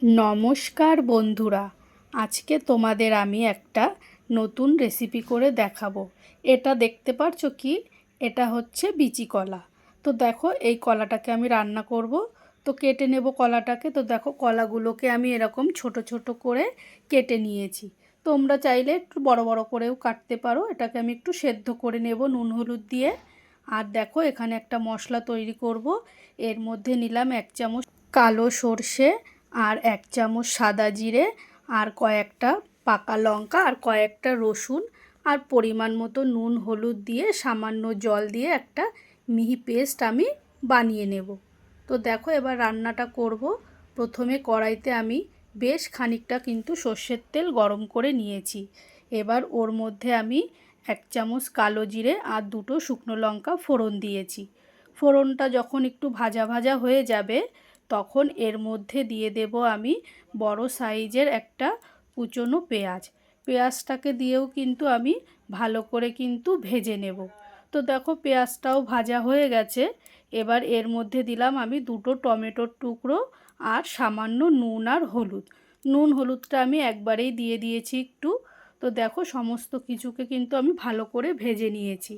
নমস্কার বন্ধুরা, আজকে তোমাদের আমি একটা নতুন রেসিপি করে দেখাবো। এটা দেখতে পারছো কি? এটা হচ্ছে বিচি কলা। তো দেখো, এই কলাটাকে আমি রান্না করব। তো কেটে নেব কলাটাকে। তো দেখো, কলাগুলোকে আমি এরকম ছোট ছোট করে কেটে নিয়েছি। তোমরা চাইলে একটু বড় বড় করেও কাটতে পারো। এটাকে আমি একটু সেদ্ধ করে নেব নুন হলুদ দিয়ে। আর দেখো, এখানে একটা মশলা তৈরি করব। এর মধ্যে নিলাম 1 চামচ কালো সর্ষে, আর 1 চামচ সাদা জিরে, আর কয়েকটা পাকা লঙ্কা, আর কয়েকটা রসুন, আর পরিমাণ মতো নুন হলুদ দিয়ে সামান্য জল দিয়ে একটা মিহি পেস্ট আমি বানিয়ে নেব। তো দেখো, এবার রান্নাটা করব। প্রথমে কড়াইতে আমি বেশ খানিকটা কিন্তু সর্ষের তেল গরম করে নিয়েছি। এবার ওর মধ্যে আমি 1 চামচ কালো জিরে আর 2টো শুকনো লঙ্কা ফোড়ন দিয়েছি। ফোড়নটা যখন একটু ভাজা ভাজা হয়ে যাবে, তখন এর মধ্যে দিয়ে দেব আমি বড় সাইজের একটা কুচনো পেঁয়াজ। পেঁয়াজটাকে দিয়েও কিন্তু আমি ভালো করে কিন্তু ভেজে নেব। তো দেখো, পেঁয়াজটাও ভাজা হয়ে গেছে। এবার এর মধ্যে দিলাম আমি 2টো টমেটোর টুকরো আর সামান্য নুন আর হলুদ। নুন হলুদটা আমি একবারেই দিয়ে দিয়েছি একটু। তো দেখো, সমস্ত কিছুকে কিন্তু আমি ভালো করে ভেজে নিয়েছি।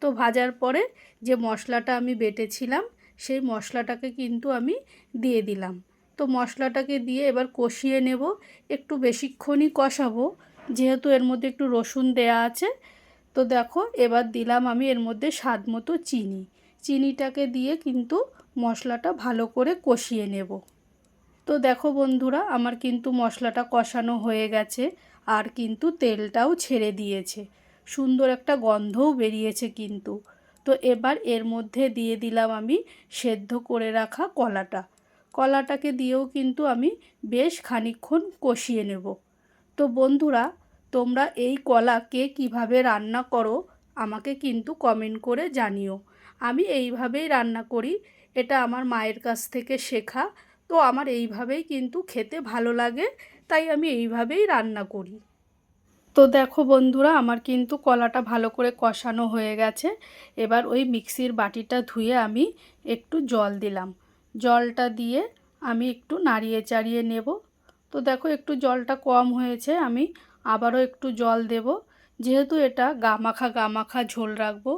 তো ভাজার পরে যে মশলাটা আমি বেটেছিলাম, সেই মশলাটাকে কিন্তু আমি দিয়ে দিলাম। তো মশলাটাকে দিয়ে এবার কষিয়ে নেব। একটু বেশিক্ষণই কষাবো, যেহেতু এর মধ্যে একটু রসুন দেয়া আছে। তো দেখো, এবার দিলাম আমি এর মধ্যে স্বাদ মতো চিনি। চিনিটাকে দিয়ে কিন্তু মশলাটা ভালো করে কষিয়ে নেব। তো দেখো বন্ধুরা, আমার কিন্তু মশলাটা কষানো হয়ে গেছে, আর কিন্তু তেলটাও ছেড়ে দিয়েছে। সুন্দর একটা গন্ধও বেরিয়েছে কিন্তু। তো এবার এর মধ্যে দিয়ে দিলাম আমি সেদ্ধ করে রাখা কলাটা। কলাটাকে দিয়েও কিন্তু আমি বেশ খানিকক্ষণ কষিয়ে নেব। তো বন্ধুরা, তোমরা এই কলা কে কীভাবে রান্না করো আমাকে কিন্তু কমেন্ট করে জানিও। আমি এইভাবেই রান্না করি। এটা আমার মায়ের কাছ থেকে শেখা। তো আমার এইভাবেই কিন্তু খেতে ভালো লাগে, তাই আমি এইভাবেই রান্না করি। তো দেখো বন্ধুরা, আমার কিন্তু কলাটা ভালো করে কষানো হয়ে গেছে। এবার ওই মিক্সির বাটিটা ধুয়ে আমি একটু জল দিলাম। জলটা দিয়ে আমি একটু নাড়িয়ে চাড়িয়ে নেব। তো দেখো, একটু জলটা কম হয়েছে, আমি আবারও একটু জল দেব। যেহেতু এটা গা মাখা ঝোল রাখবো,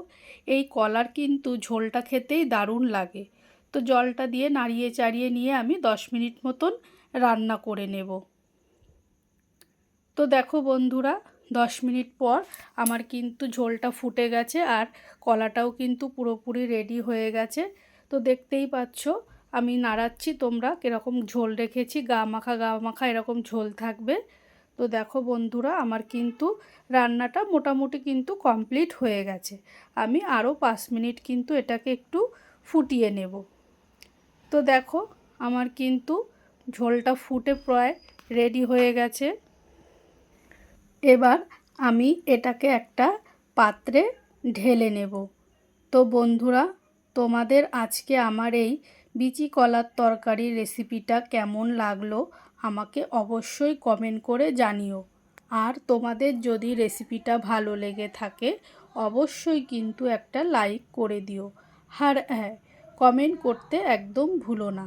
এই কলার কিন্তু ঝোলটা খেতেই দারুণ লাগে। তো জলটা দিয়ে নাড়িয়ে চাড়িয়ে নিয়ে আমি 10 মিনিট মতন রান্না করে নেব। তো দেখো বন্ধুরা, 10 মিনিট পর আমার কিন্তু ঝোলটা ফুটে গেছে, আর কলাটাও কিন্তু পুরোপুরি রেডি হয়ে গেছে। তো দেখতেই পাচ্ছ আমি নাড়াচ্ছি, তোমরা কীরকম ঝোল রেখেছি, গা মাখা এরকম ঝোল থাকবে। তো দেখো বন্ধুরা, আমার কিন্তু রান্নাটা মোটামুটি কিন্তু কমপ্লিট হয়ে গেছে। আমি আরও 5 মিনিট কিন্তু এটাকে একটু ফুটিয়ে নেব। তো দেখো, আমার কিন্তু ঝোলটা ফুটে প্রায় রেডি হয়ে গেছে। এবার আমি এটাকে একটা পাত্রে ঢেলে নেব। তো বন্ধুরা, তোমাদের আজকে আমার এই বিচি কলার তরকারির রেসিপিটা কেমন লাগলো আমাকে অবশ্যই কমেন্ট করে জানিও। আর তোমাদের যদি রেসিপিটা ভালো লেগে থাকে, অবশ্যই কিন্তু একটা লাইক করে দিও। আর হ্যাঁ, কমেন্ট করতে একদম ভুলো না।